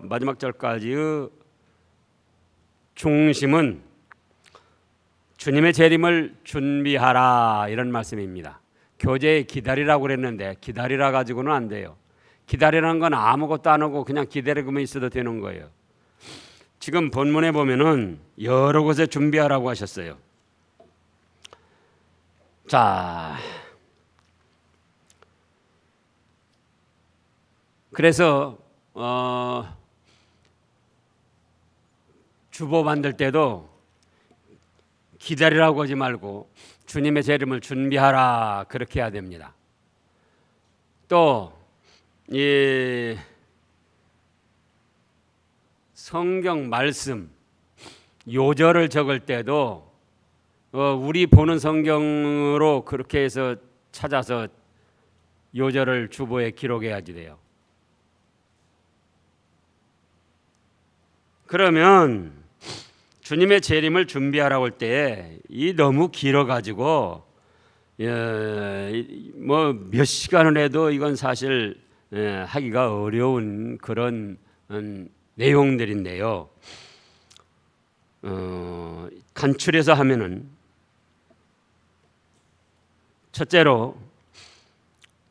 마지막 절까지의 중심은 주님의 재림을 준비하라 이런 말씀입니다. 교재에 기다리라고 그랬는데 기다리라 가지고는 안 돼요. 기다리라는 건 아무것도 안 하고 그냥 기다리고만 있어도 되는 거예요. 지금 본문에 보면은 여러 곳에 준비하라고 하셨어요. 자, 그래서 주보 만들 때도 기다리라고 하지 말고 주님의 재림을 준비하라 그렇게 해야 됩니다. 또 이 성경 말씀 요절을 적을 때도 우리 보는 성경으로 그렇게 해서 찾아서 요절을 주보에 기록해야지 돼요. 그러면 주님의 재림을 준비하라고 할 때 이 너무 길어가지고 뭐 몇 시간을 해도 이건 사실 하기가 어려운 그런 내용들인데요. 간추려서 하면은 첫째로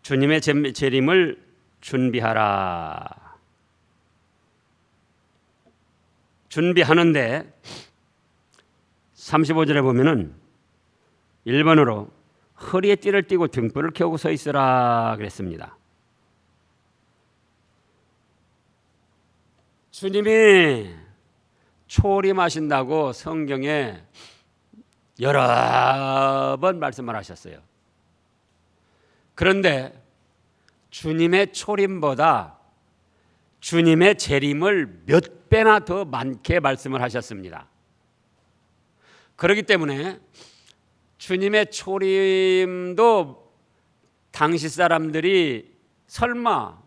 주님의 재림을 준비하라. 준비하는데 35절에 보면은 1번으로 허리에 띠를 띠고 등불을 켜고 서 있으라 그랬습니다. 주님이 초림하신다고 성경에 여러 번 말씀을 하셨어요. 그런데 주님의 초림보다 주님의 재림을 몇 배나 더 많게 말씀을 하셨습니다. 그렇기 때문에 주님의 초림도 당시 사람들이 설마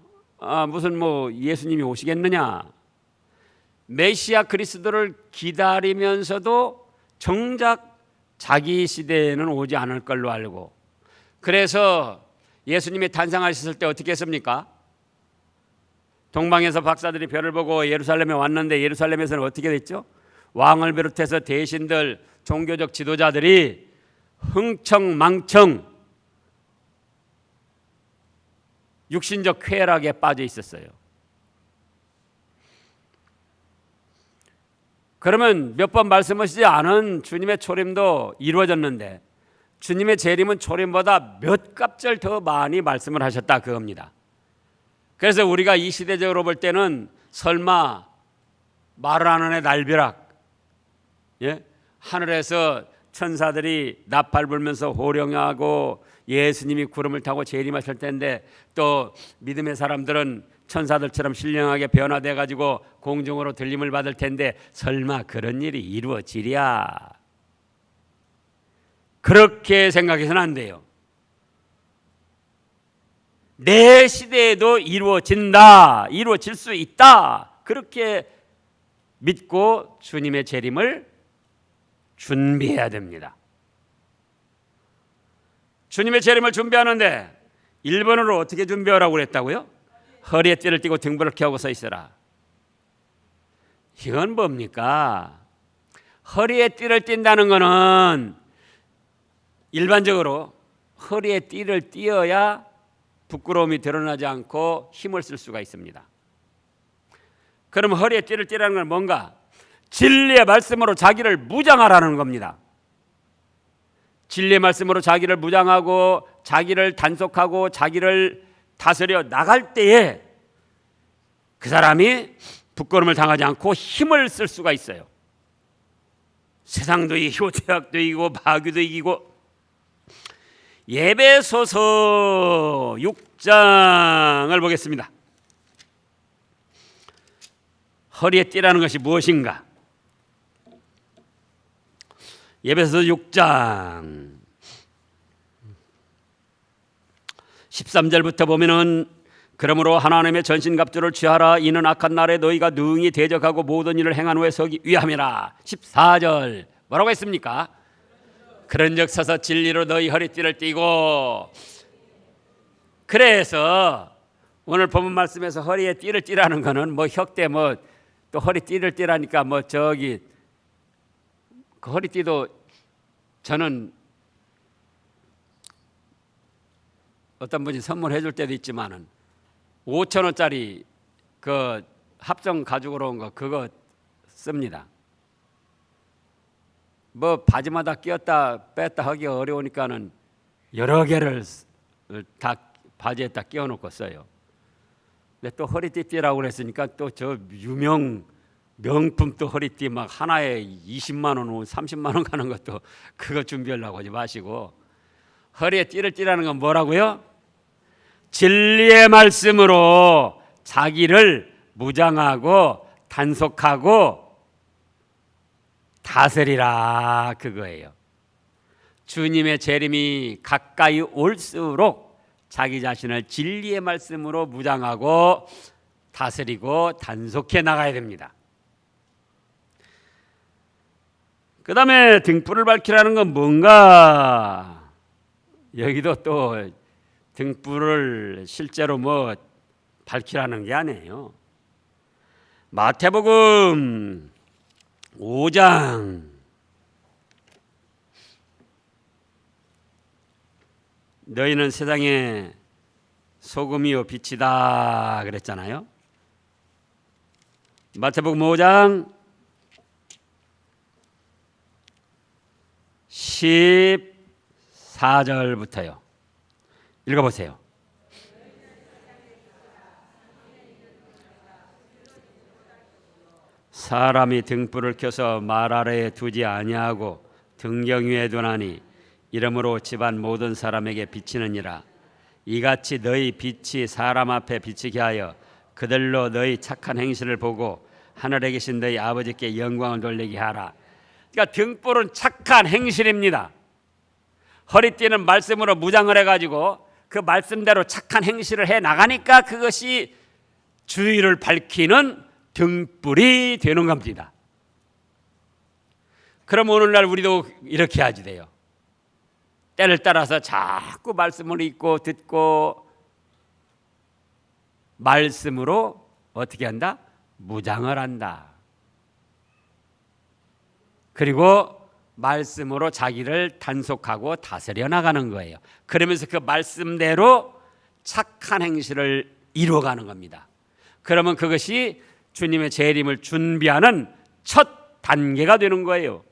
무슨 뭐 예수님이 오시겠느냐, 메시아 그리스도를 기다리면서도 정작 자기 시대에는 오지 않을 걸로 알고, 그래서 예수님이 탄생하셨을 때 어떻게 했습니까? 동방에서 박사들이 별을 보고 예루살렘에 왔는데 예루살렘에서는 어떻게 됐죠? 왕을 비롯해서 대신들, 종교적 지도자들이 흥청망청 육신적 쾌락에 빠져 있었어요. 그러면 몇 번 말씀하시지 않은 주님의 초림도 이루어졌는데 주님의 재림은 초림보다 몇 갑절 더 많이 말씀을 하셨다 그겁니다. 그래서 우리가 이 시대적으로 볼 때는 설마 말을 안 하는 날벼락, 하늘에서 천사들이 나팔 불면서 호령하고 예수님이 구름을 타고 재림하실 텐데 또 믿음의 사람들은 천사들처럼 신령하게 변화돼 가지고 공중으로 들림을 받을 텐데 설마 그런 일이 이루어지랴, 그렇게 생각해서는 안 돼요. 내 시대에도 이루어진다, 이루어질 수 있다, 그렇게 믿고 주님의 재림을 준비해야 됩니다. 주님의 재림을 준비하는데 1번으로 어떻게 준비하라고 그랬다고요? 허리에 띠를 띠고 등불을 켜고 서 있어라. 이건 뭡니까? 허리에 띠를 띈다는 것은 일반적으로 허리에 띠를 띄어야 부끄러움이 드러나지 않고 힘을 쓸 수가 있습니다. 그럼 허리에 띠를 띠라는 건 뭔가? 진리의 말씀으로 자기를 무장하라는 겁니다. 진리의 말씀으로 자기를 무장하고 자기를 단속하고 자기를 다스려 나갈 때에 그 사람이 부끄러움을 당하지 않고 힘을 쓸 수가 있어요. 세상도 이기고 죄악도 이기고 마귀도 이기고. 에베소서 6장을 보겠습니다. 허리에 띠라는 것이 무엇인가? 에베소서 6장 13절부터 보면은 그러므로 하나님의 전신갑주를 취하라. 이는 악한 날에 너희가 능히 대적하고 모든 일을 행한 후에 서기 위함이라. 14절 뭐라고 했습니까? 그런즉 서서 진리로 너희 허리띠를 띠고. 그래서 오늘 본문 말씀에서 허리에 띠를 띠라는 거는 뭐 혁대 뭐 또 허리띠를 띠라니까 뭐 저기 그 허리띠도 저는 어떤 분이 선물해 줄 때도 있지만은 5,000원짜리 그 합정 가죽으로 온 거 그거 씁니다. 뭐 바지마다 끼웠다 뺐다 하기 어려우니까는 여러 개를 다 바지에다 끼워 놓고 써요. 근데 또 허리띠띠라고 그랬으니까 또 저 유명 명품 또 허리띠 막 하나에 20만 원, 30만 원 가는 것도 그거 준비하려고 하지 마시고 허리에 띠를 띠라는 건 뭐라고요? 진리의 말씀으로 자기를 무장하고 단속하고 다스리라 그거예요. 주님의 재림이 가까이 올수록 자기 자신을 진리의 말씀으로 무장하고 다스리고 단속해 나가야 됩니다. 그 다음에 등불을 밝히라는 건 뭔가? 여기도 또 등불을 실제로 뭐 밝히라는 게 아니에요. 마태복음 5장 너희는 세상의 소금이요 빛이다 그랬잖아요. 마태복음 5장 14절부터요. 읽어보세요. 사람이 등불을 켜서 말 아래에 두지 아니하고 등경 위에 두나니 이러므로 집안 모든 사람에게 비치느니라. 이같이 너희 빛이 사람 앞에 비치게 하여 그들로 너희 착한 행실을 보고 하늘에 계신 너희 아버지께 영광을 돌리게 하라. 그러니까 등불은 착한 행실입니다. 허리띠는 말씀으로 무장을 해가지고 그 말씀대로 착한 행실을 해 나가니까 그것이 주의를 밝히는 등불이 되는 겁니다. 그럼 오늘날 우리도 이렇게 하지 돼요. 때를 따라서 자꾸 말씀을 읽고 듣고 말씀으로 어떻게 한다? 무장을 한다. 그리고 말씀으로 자기를 단속하고 다스려 나가는 거예요. 그러면서 그 말씀대로 착한 행실을 이루어가는 겁니다. 그러면 그것이 주님의 재림을 준비하는 첫 단계가 되는 거예요.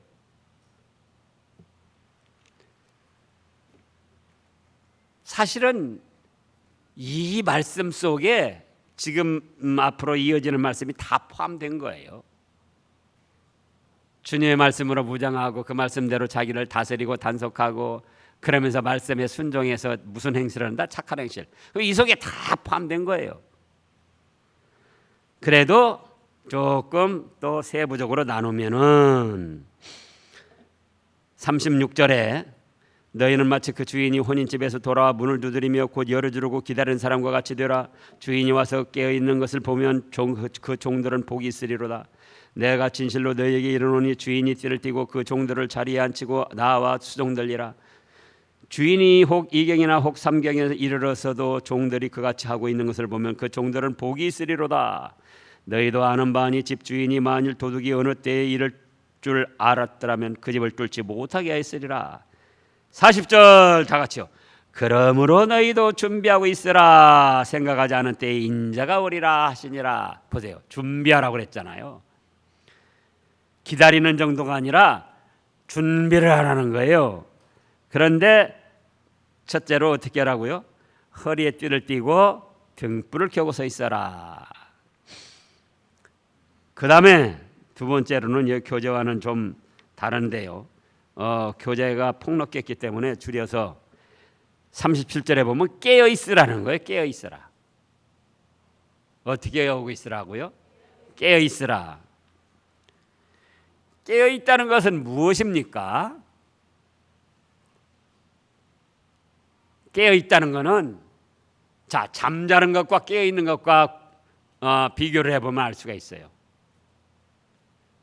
사실은 이 말씀 속에 지금 앞으로 이어지는 말씀이 다 포함된 거예요. 주님의 말씀으로 무장하고 그 말씀대로 자기를 다스리고 단속하고 그러면서 말씀에 순종해서 무슨 행실을 한다? 착한 행실. 이 속에 다 포함된 거예요. 그래도 조금 또 세부적으로 나누면은 36절에 너희는 마치 그 주인이 혼인집에서 돌아와 문을 두드리며 곧 열어주려고 기다리는 사람과 같이 되라. 주인이 와서 깨어있는 것을 보면 그 종들은 복이 있으리로다. 내가 진실로 너희에게 이르노니 주인이 띠를 띠고 그 종들을 자리에 앉히고 나와 수종들리라. 주인이 혹 2경이나 혹 3경에 이르러서도 종들이 그같이 하고 있는 것을 보면 그 종들은 복이 있으리로다. 너희도 아는 바니 집 주인이 만일 도둑이 어느 때에 이를 줄 알았더라면 그 집을 뚫지 못하게 하였으리라. 40절 다 같이요. 그러므로 너희도 준비하고 있으라. 생각하지 않은 때에 인자가 오리라 하시니라. 보세요. 준비하라고 그랬잖아요. 기다리는 정도가 아니라 준비를 하라는 거예요. 그런데 첫째로 어떻게 하라고요? 허리에 띠를 띠고 등불을 켜고 서 있어라. 그 다음에 두 번째로는 이 교재와는 좀 다른데요. 교재가 폭넓겠기 때문에 줄여서 37절에 보면 깨어 있으라는 거예요. 깨어 있으라. 어떻게 하고 있으라고요? 깨어 있으라. 깨어 있다는 것은 무엇입니까? 깨어 있다는 것은 자 잠자는 것과 깨어 있는 것과 비교를 해보면 알 수가 있어요.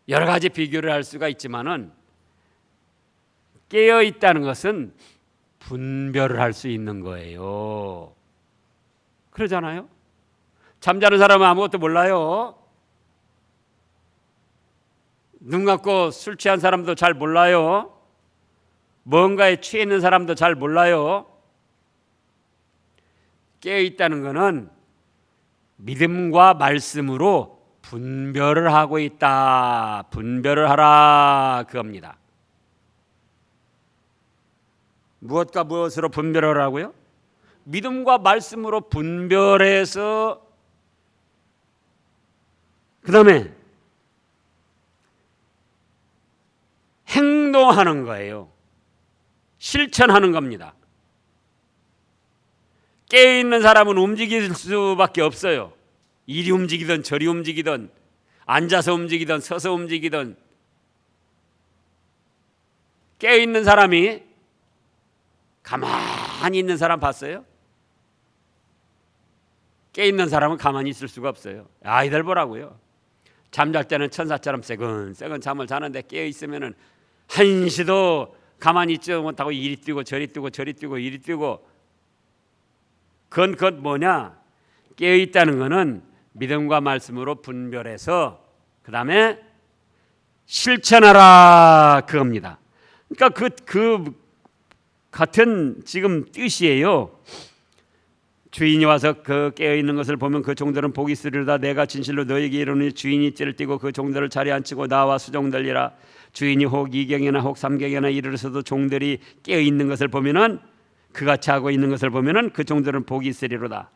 여러 가지 비교를 할 수가 있지만은 깨어 있다는 것은 분별을 할 수 있는 거예요. 그러잖아요. 잠자는 사람은 아무것도 몰라요. 눈 감고 술 취한 사람도 잘 몰라요. 뭔가에 취해 있는 사람도 잘 몰라요. 깨어있다는 것은 믿음과 말씀으로 분별을 하고 있다. 분별을 하라 그겁니다. 무엇과 무엇으로 분별을 하라고요? 믿음과 말씀으로 분별해서 그 다음에 행동하는 거예요. 실천하는 겁니다. 깨어있는 사람은 움직일 수밖에 없어요. 이리 움직이든 저리 움직이든 앉아서 움직이든 서서 움직이든 깨어있는 사람이 가만히 있는 사람 봤어요? 깨어있는 사람은 가만히 있을 수가 없어요. 아이들 보라고요. 잠잘 때는 천사처럼 새근새근 잠을 자는데 깨어있으면 한시도 가만히 있지 못하고 이리 뛰고 저리 뛰고 저리 뛰고 이리 뛰고. 그건 뭐냐? 깨어있다는 것은 믿음과 말씀으로 분별해서 그 다음에 실천하라 그겁니다. 그러니까 그 같은 지금 뜻이에요. 주인이 와서 그 깨어있는 것을 보면 그 종들은 복이 있으리로다. 내가 진실로 너에게 이르노니 주인이 찌를 띠고 그 종들을 자리에 앉히고 나와 수종들리라. 주인이 혹 2경이나 혹 3경이나 이르러서도 종들이 깨어있는 것을 보면은 그같이 하고 있는 것을 보면은 그 종들은 복이 있으리로다.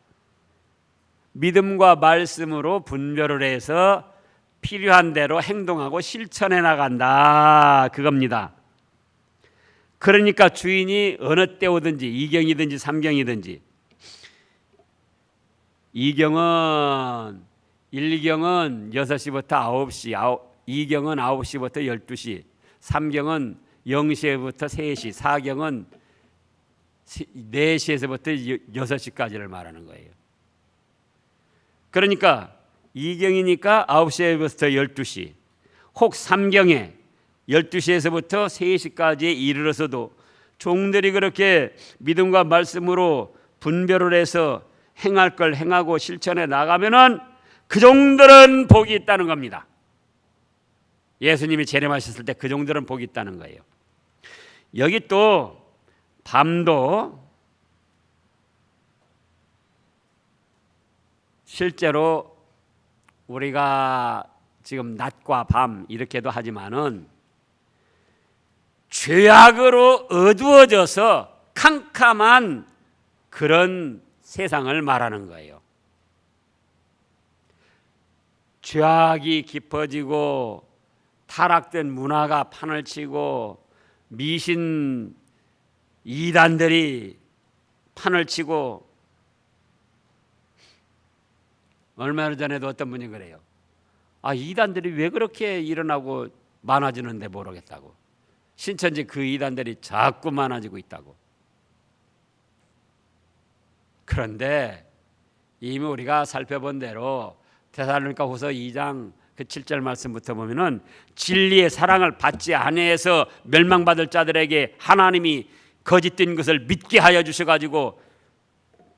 믿음과 말씀으로 분별을 해서 필요한 대로 행동하고 실천해 나간다 그겁니다. 그러니까 주인이 어느 때 오든지 2경이든지 3경이든지 2경은 1경은 6시부터 9시, 2경은 9시부터 12시, 3경은 0시부터 3시, 4경은 4시에서부터 6시까지를 말하는 거예요. 그러니까 2경이니까 9시부터 12시, 혹 3경에 12시에서부터 3시까지에 이르러서도 종들이 그렇게 믿음과 말씀으로 분별을 해서 행할 걸 행하고 실천해 나가면은 그 종들은 복이 있다는 겁니다. 예수님이 재림하셨을 때 그 종들은 복이 있다는 거예요. 여기 또 밤도 실제로 우리가 지금 낮과 밤 이렇게도 하지만은 죄악으로 어두워져서 캄캄한 그런 세상을 말하는 거예요. 죄악이 깊어지고 타락된 문화가 판을 치고 미신 이단들이 판을 치고 얼마 전에도 어떤 분이 그래요. 이단들이 왜 그렇게 일어나고 많아지는데 모르겠다고. 신천지 그 이단들이 자꾸 많아지고 있다고. 그런데 이미 우리가 살펴본 대로 데살로니가후서 2장 그 7절 말씀부터 보면은 진리의 사랑을 받지 아니해서 멸망받을 자들에게 하나님이 거짓된 것을 믿게 하여 주셔가지고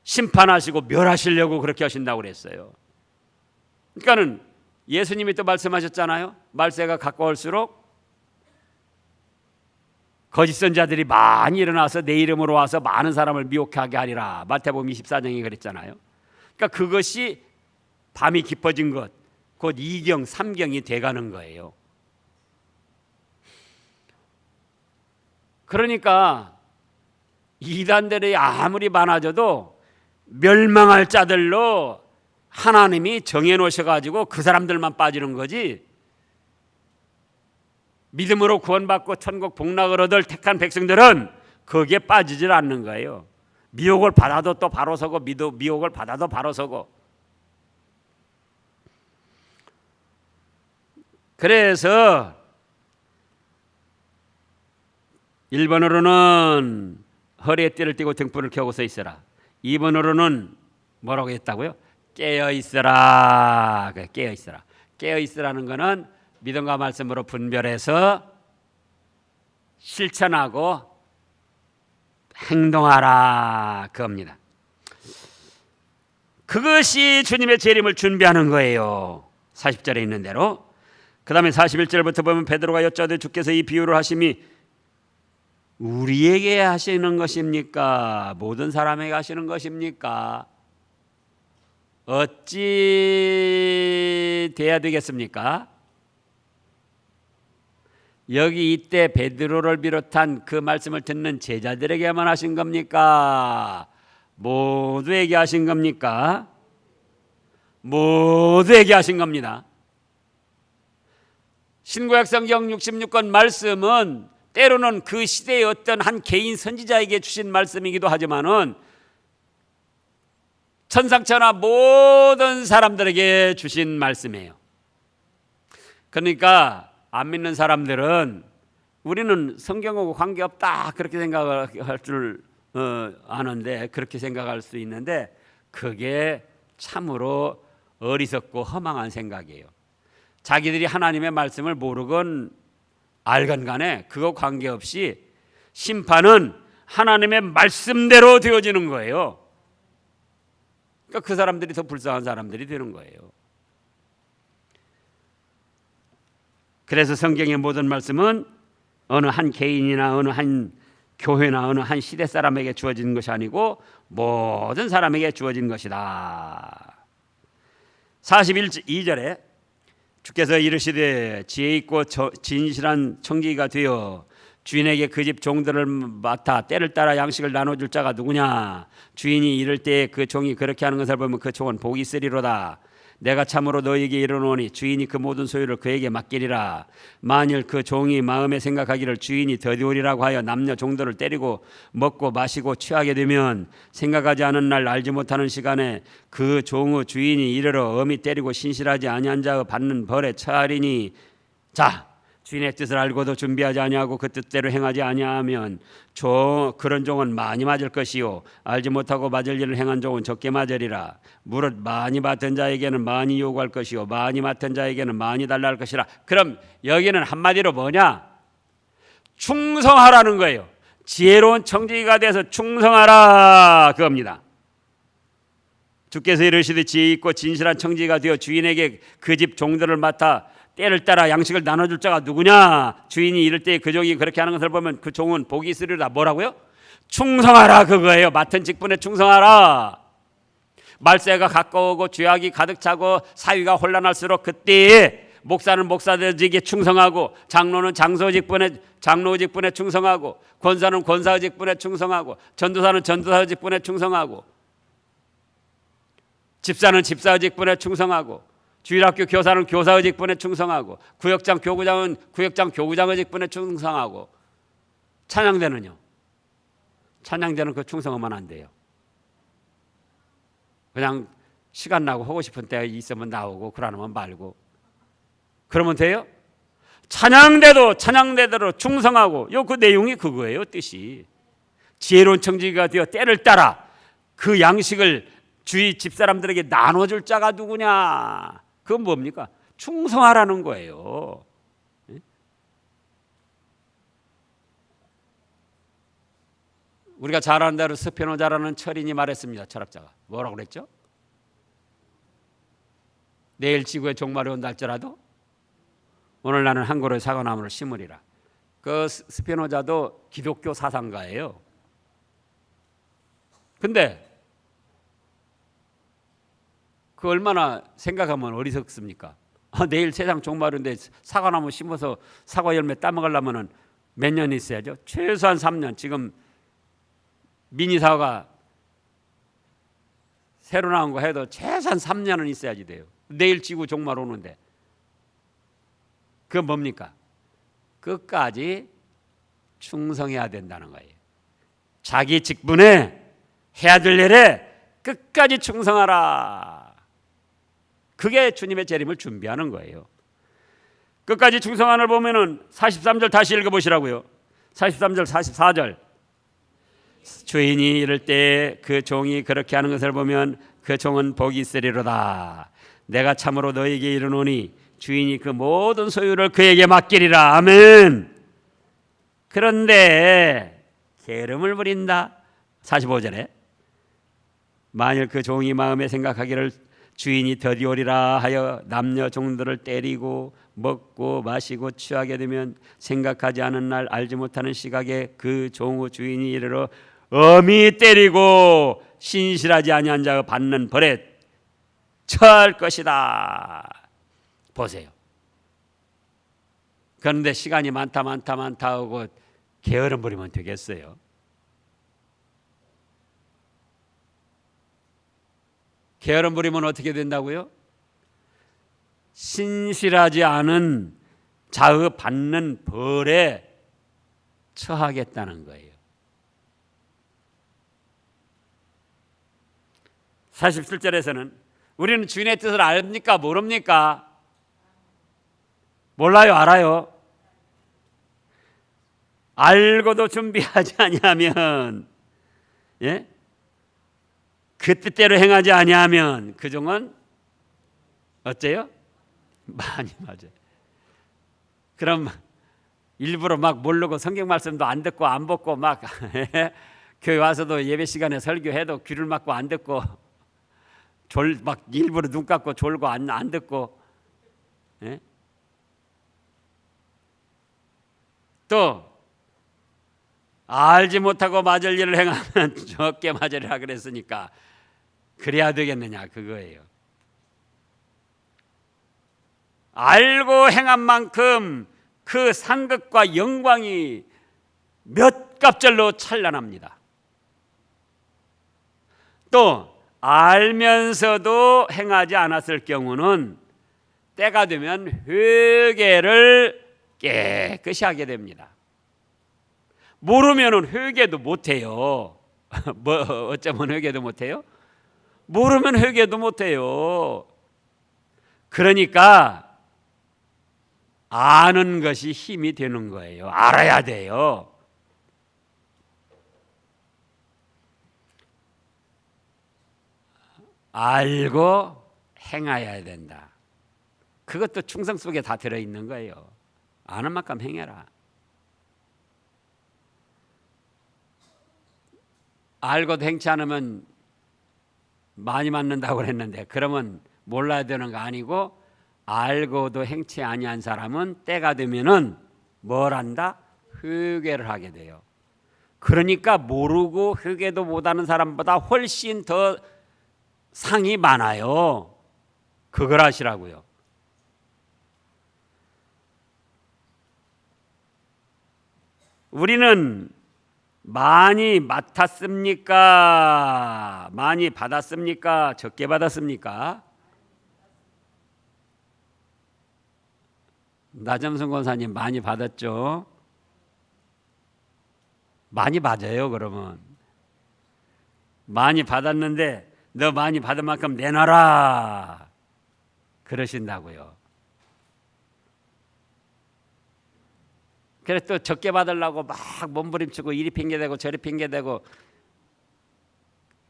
심판하시고 멸하시려고 그렇게 하신다고 그랬어요. 그러니까는 예수님이 또 말씀하셨잖아요. 말세가 가까울수록 거짓 선자들이 많이 일어나서 내 이름으로 와서 많은 사람을 미혹하게 하리라. 마태복음 24장에 그랬잖아요. 그러니까 그것이 밤이 깊어진 것, 곧 2경, 3경이 돼가는 거예요. 그러니까 이단들이 아무리 많아져도 멸망할 자들로 하나님이 정해놓으셔가지고 그 사람들만 빠지는 거지, 믿음으로 구원받고 천국 복락을 얻을 택한 백성들은 거기에 빠지질 않는 거예요. 미혹을 받아도 또 바로 서고 미혹을 받아도 바로 서고. 그래서 1번으로는 허리에 띠를 띠고 등불을 켜고 서 있어라. 2번으로는 뭐라고 했다고요? 깨어 있어라. 깨어 있어라. 깨어 있으라는 것은 믿음과 말씀으로 분별해서 실천하고 행동하라 그겁니다. 그것이 주님의 재림을 준비하는 거예요. 40절에 있는 대로. 그 다음에 41절부터 보면 베드로가 여짜되 주께서 이 비유를 하심이 우리에게 하시는 것입니까? 모든 사람에게 하시는 것입니까? 어찌 돼야 되겠습니까? 여기 이때 베드로를 비롯한 그 말씀을 듣는 제자들에게만 하신 겁니까? 모두에게 하신 겁니까? 모두에게 하신 겁니다. 신구약 성경 66권 말씀은 때로는 그 시대의 어떤 한 개인 선지자에게 주신 말씀이기도 하지만은 천상천하 모든 사람들에게 주신 말씀이에요. 그러니까 안 믿는 사람들은 우리는 성경하고 관계없다 그렇게 생각할 줄 아는데, 그렇게 생각할 수 있는데 그게 참으로 어리석고 허망한 생각이에요. 자기들이 하나님의 말씀을 모르건 알건 간에 그거 관계없이 심판은 하나님의 말씀대로 되어지는 거예요. 그러니까 그 사람들이 더 불쌍한 사람들이 되는 거예요. 그래서 성경의 모든 말씀은 어느 한 개인이나 어느 한 교회나 어느 한 시대 사람에게 주어진 것이 아니고 모든 사람에게 주어진 것이다. 42절에 주께서 이르시되 지혜 있고 진실한 청지기가 되어 주인에게 그 집 종들을 맡아 때를 따라 양식을 나눠줄 자가 누구냐? 주인이 이를 때에 그 종이 그렇게 하는 것을 보면 그 종은 복이 있으리로다. 내가 참으로 너에게 이르노니 주인이 그 모든 소유를 그에게 맡기리라. 만일 그 종이 마음에 생각하기를 주인이 더디오리라고 하여 남녀 종들을 때리고 먹고 마시고 취하게 되면 생각하지 않은 날 알지 못하는 시간에 그 종의 주인이 이르러 엄히 때리고 신실하지 아니한 자의 받는 벌에 처하리니, 자, 주인의 뜻을 알고도 준비하지 아니하고 그 뜻대로 행하지 아니하면 그런 종은 많이 맞을 것이요 알지 못하고 맞을 일을 행한 종은 적게 맞으리라. 무릇 많이 맡은 자에게는 많이 요구할 것이요 많이 맡은 자에게는 많이 달라 할 것이라. 그럼 여기는 한마디로 뭐냐? 충성하라는 거예요. 지혜로운 청지기가 돼서 충성하라 그겁니다. 주께서 이르시되 지혜 있고 진실한 청지기가 되어 주인에게 그 집 종들을 맡아 때를 따라 양식을 나눠줄 자가 누구냐? 주인이 이럴 때 그 종이 그렇게 하는 것을 보면 그 종은 복이 있으리라. 뭐라고요? 충성하라 그거예요. 맡은 직분에 충성하라. 말세가 가까우고 죄악이 가득 차고 사위가 혼란할수록 그때에 목사는 목사직에 충성하고 장로는 장로 직분에 충성하고 권사는 권사 직분에 충성하고 전도사는 전도사 직분에 충성하고 집사는 집사 직분에 충성하고 주일학교 교사는 교사의 직분에 충성하고 구역장 교구장은 구역장 교구장의 직분에 충성하고 찬양대는요. 찬양대는 그 충성하면 안 돼요. 그냥 시간 나고 하고 싶은 때 있으면 나오고 그러면 말고 그러면 돼요? 찬양대도 찬양대대로 충성하고 그 내용이 그거예요. 뜻이 지혜로운 청지기가 되어 때를 따라 그 양식을 주위 집사람들에게 나눠줄 자가 누구냐? 그건 뭡니까? 충성하라는 거예요. 우리가 잘 아는 대로 스피노자라는 철인이 말했습니다. 철학자가 뭐라고 그랬죠? 내일 지구에 종말이 온다 할지라도 오늘 나는 한 그루의 사과나무를 심으리라. 그 스피노자도 기독교 사상가예요. 근데 그 얼마나 생각하면 어리석습니까? 내일 세상 종말인데 사과나무 심어서 사과 열매 따먹으려면 몇 년 있어야죠? 최소한 3년. 지금 미니 사과가 새로 나온 거 해도 최소한 3년은 있어야지 돼요. 내일 지구 종말 오는데 그건 뭡니까? 끝까지 충성해야 된다는 거예요. 자기 직분에 해야 될 일에 끝까지 충성하라. 그게 주님의 재림을 준비하는 거예요. 끝까지 충성함을 보면은 43절 다시 읽어보시라고요. 43절 44절 주인이 이를 때 그 종이 그렇게 하는 것을 보면 그 종은 복이 있으리로다. 내가 참으로 너에게 이르노니 주인이 그 모든 소유를 그에게 맡기리라. 아멘. 그런데 게으름을 부린다. 45절에 만일 그 종이 마음에 생각하기를 주인이 더디오리라 하여 남녀 종들을 때리고 먹고 마시고 취하게 되면 생각하지 않은 날 알지 못하는 시각에 그 종의 주인이 이르러 엄히 때리고 신실하지 아니한 자가 받는 벌에 처할 것이다. 보세요. 그런데 시간이 많다 하고 게으름 부리면 되겠어요? 게으름 부리면 어떻게 된다고요? 신실하지 않은 자의 받는 벌에 처하겠다는 거예요. 47절에서는 우리는 주인의 뜻을 압니까? 모릅니까? 몰라요? 알아요? 알고도 준비하지 아니하면, 예? 그 뜻대로 행하지 아니하면 그 종은 어째요? 많이 맞아요. 그럼 일부러 막 모르고 성경 말씀도 안 듣고 안 듣고 막 교회 와서도 예배 시간에 설교해도 귀를 막고 안 듣고 막 일부러 눈 감고 졸고 안 듣고, 예? 또 알지 못하고 맞을 일을 행하면 적게 맞으리라 그랬으니까 그래야 되겠느냐 그거예요. 알고 행한 만큼 그 상급과 영광이 몇 갑절로 찬란합니다. 또 알면서도 행하지 않았을 경우는 때가 되면 회개를 깨끗이 하게 됩니다. 모르면 회개도 못해요. 뭐 어쩌면 회개도 못해요? 모르면 회개도 못해요. 그러니까 아는 것이 힘이 되는 거예요. 알아야 돼요. 알고 행하여야 된다. 그것도 충성 속에 다 들어있는 거예요. 아는 만큼 행해라. 알고도 행치 않으면 많이 맞는다고 그랬는데 그러면 몰라야 되는 거 아니고 알고도 행치 아니한 사람은 때가 되면은 뭘 한다? 회개를 하게 돼요. 그러니까 모르고 회개도 못하는 사람보다 훨씬 더 상이 많아요. 그걸 하시라고요. 우리는 많이 맡았습니까? 많이 받았습니까? 적게 받았습니까? 나점순 권사님 많이 받았죠? 많이 받아요. 그러면 많이 받았는데 너 많이 받은 만큼 내놔라 그러신다고요. 그래서 또 적게 받으려고 막 몸부림치고 이리 핑계대고 저리 핑계대고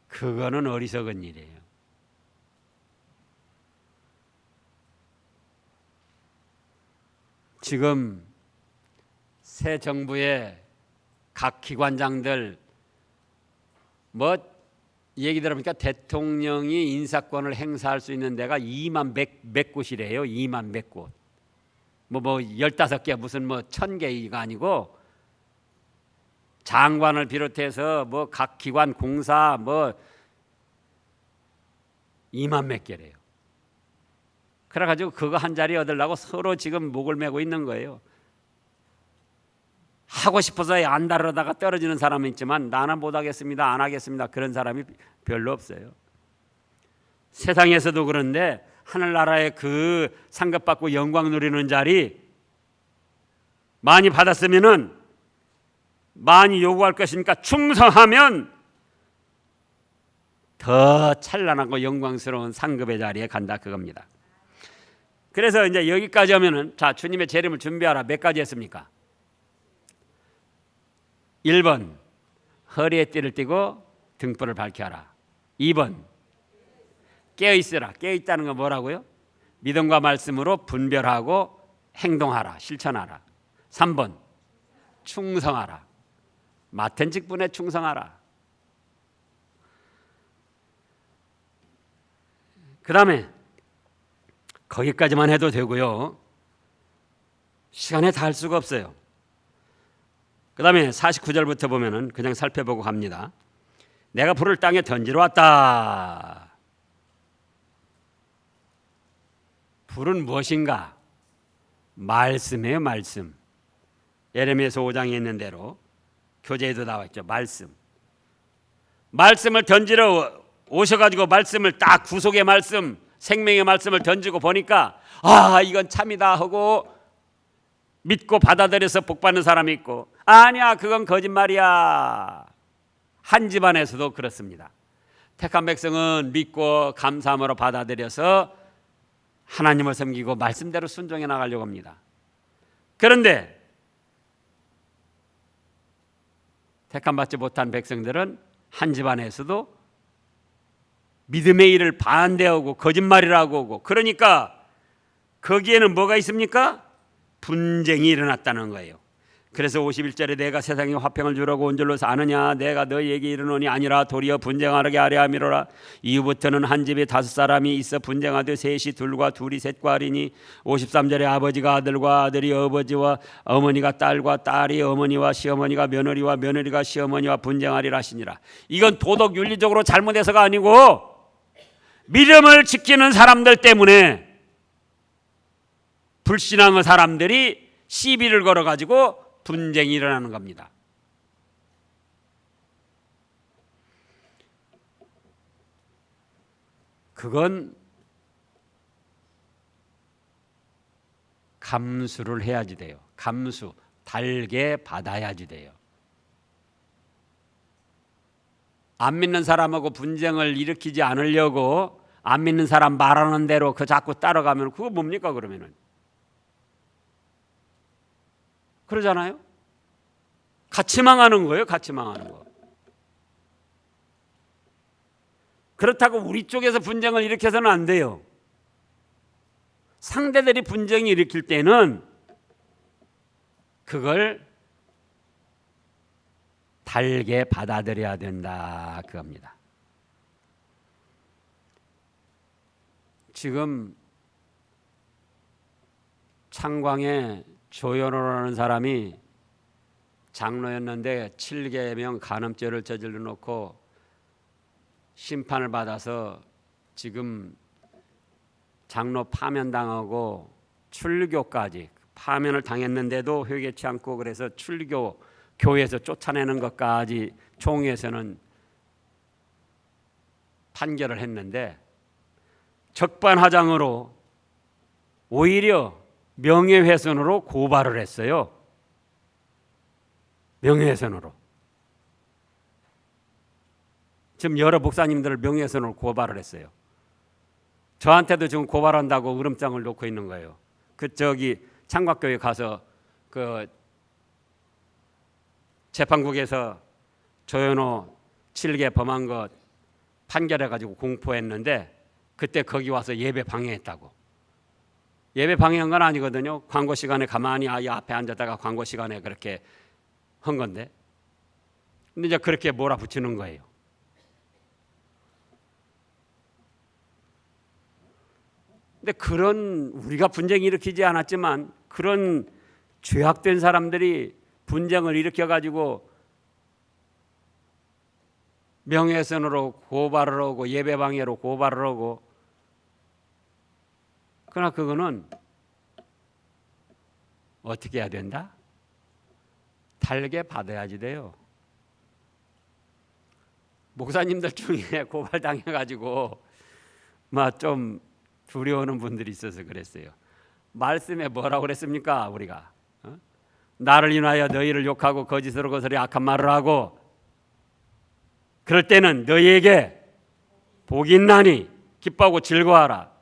그거는 어리석은 일이에요. 지금 새 정부의 각 기관장들 뭐 얘기 들어보니까 대통령이 인사권을 행사할 수 있는 데가 2만 몇 곳이래요. 2만 몇 곳. 뭐 15개 무슨 뭐 1000개가 아니고 장관을 비롯해서 뭐 각 기관 공사 뭐 2만 몇 개래요. 그래가지고 그거 한 자리 얻으려고 서로 지금 목을 메고 있는 거예요. 하고 싶어서 안 다르다가 떨어지는 사람은 있지만 나는 못하겠습니다, 안 하겠습니다, 그런 사람이 별로 없어요. 세상에서도 그런데 하늘나라의 그 상급받고 영광 누리는 자리 많이 받았으면은 많이 요구할 것이니까 충성하면 더 찬란하고 영광스러운 상급의 자리에 간다 그겁니다. 그래서 이제 여기까지 하면은 자, 주님의 재림을 준비하라. 몇 가지 했습니까? 1번 허리에 띠를 띠고 등불을 밝혀라. 2번 깨어있으라. 깨어있다는 건 뭐라고요? 믿음과 말씀으로 분별하고 행동하라. 실천하라. 3번 충성하라. 맡은 직분에 충성하라. 다음에 거기까지만 해도 되고요. 시간에 다 할 수가 없어요. 그 다음에 49절부터 보면은 그냥 살펴보고 갑니다. 내가 불을 땅에 던지러 왔다. 불은 무엇인가? 말씀이에요, 말씀. 예레미야서 5장에 있는 대로 교재에도 나와 있죠. 말씀을 던지러 오셔가지고 말씀을 딱 구속의 말씀, 생명의 말씀을 던지고 보니까 이건 참이다 하고 믿고 받아들여서 복받는 사람이 있고, 아니야 그건 거짓말이야. 한 집안에서도 그렇습니다. 택한 백성은 믿고 감사함으로 받아들여서 하나님을 섬기고 말씀대로 순종해 나가려고 합니다. 그런데 택함 받지 못한 백성들은 한 집안에서도 믿음의 일을 반대하고 거짓말이라고 하고, 그러니까 거기에는 뭐가 있습니까? 분쟁이 일어났다는 거예요. 그래서 51절에 내가 세상에 화평을 주려고 온 줄로 아느냐? 내가 너희에게 이르노니 아니라 도리어 분쟁하게 하려 함이로라. 이후부터는 한 집에 5사람이 있어 분쟁하되 셋이 둘과 둘이 셋과 하리니 53절에 아버지가 아들과 아들이 아버지와 어머니가 딸과 딸이 어머니와 시어머니가 며느리와 며느리가 시어머니와 분쟁하리라 하시니라. 이건 도덕 윤리적으로 잘못해서가 아니고 믿음을 지키는 사람들 때문에 불신앙의 사람들이 시비를 걸어가지고 분쟁이 일어나는 겁니다. 그건 감수를 해야지 돼요. 감수, 달게 받아야지 돼요. 안 믿는 사람하고 분쟁을 일으키지 않으려고 안 믿는 사람 말하는 대로 그 자꾸 따라가면 그거 뭡니까 그러면은? 그러잖아요. 같이 망하는 거예요. 같이 망하는 거. 그렇다고 우리 쪽에서 분쟁을 일으켜서는 안 돼요. 상대들이 분쟁을 일으킬 때는 그걸 달게 받아들여야 된다 그겁니다. 지금 창광에 조현호라는 사람이 장로였는데 7계명 간음죄를 저질러 놓고 심판을 받아서 지금 장로 파면당하고 출교까지 파면을 당했는데도 회개치 않고, 그래서 출교 교회에서 쫓아내는 것까지 총회에서는 판결을 했는데 적반하장으로 오히려 명예훼손으로 고발을 했어요. 명예훼손으로. 지금 여러 목사님들을 명예훼손으로 고발을 했어요. 저한테도 지금 고발한다고 으름장을 놓고 있는 거예요. 저기 창곽교회 가서 그 재판국에서 조현호 7개 범한 것 판결해가지고 공포했는데 그때 거기 와서 예배 방해했다고. 예배 방해한 건 아니거든요. 광고 시간에 가만히 앞에 앉았다가 광고 시간에 그렇게 한 건데, 근데 이제 그렇게 몰아붙이는 거예요. 근데 그런 우리가 분쟁 일으키지 않았지만 그런 죄악된 사람들이 분쟁을 일으켜가지고 명예훼손으로 고발을 하고 예배방해로 고발을 하고, 그러나 그거는 어떻게 해야 된다? 달게 받아야지 돼요. 목사님들 중에 고발당해가지고 막 좀 두려워하는 분들이 있어서 그랬어요. 말씀에 뭐라고 그랬습니까? 우리가 나를 인하여 너희를 욕하고 거짓으로 거스리 악한 말을 하고 그럴 때는 너희에게 복이 있나니 기뻐하고 즐거워하라.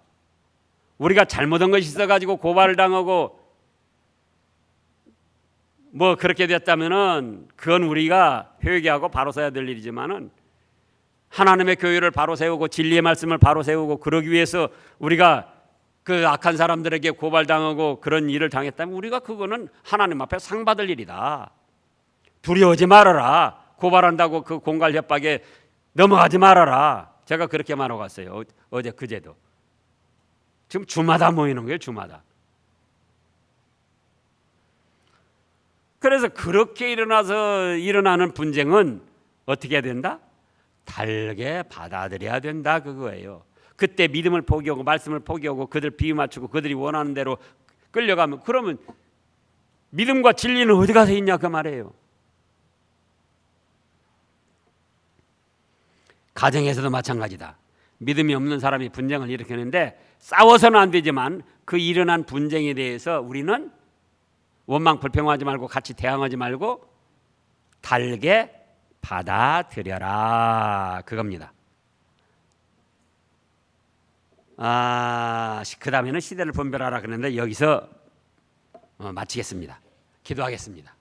우리가 잘못한 것이 있어가지고 고발을 당하고 뭐 그렇게 됐다면은 그건 우리가 회개하고 바로 서야 될 일이지만은 하나님의 교회를 바로 세우고 진리의 말씀을 바로 세우고 그러기 위해서 우리가 그 악한 사람들에게 고발당하고 그런 일을 당했다면 우리가 그거는 하나님 앞에 상 받을 일이다. 두려워하지 말아라. 고발한다고 그 공갈 협박에 넘어가지 말아라. 제가 그렇게 말하고 갔어요. 어제 그제도. 지금 주마다 모이는 거예요. 주마다. 그래서 그렇게 일어나는 분쟁은 어떻게 해야 된다? 달게 받아들여야 된다 그거예요. 그때 믿음을 포기하고 말씀을 포기하고 그들 비유 맞추고 그들이 원하는 대로 끌려가면 그러면 믿음과 진리는 어디 가서 있냐 그 말이에요. 가정에서도 마찬가지다. 믿음이 없는 사람이 분쟁을 일으키는데 싸워서는 안 되지만 그 일어난 분쟁에 대해서 우리는 원망 불평하지 말고 같이 대항하지 말고 달게 받아들여라 그겁니다. 그 다음에는 시대를 분별하라 그러는데 여기서 마치겠습니다. 기도하겠습니다.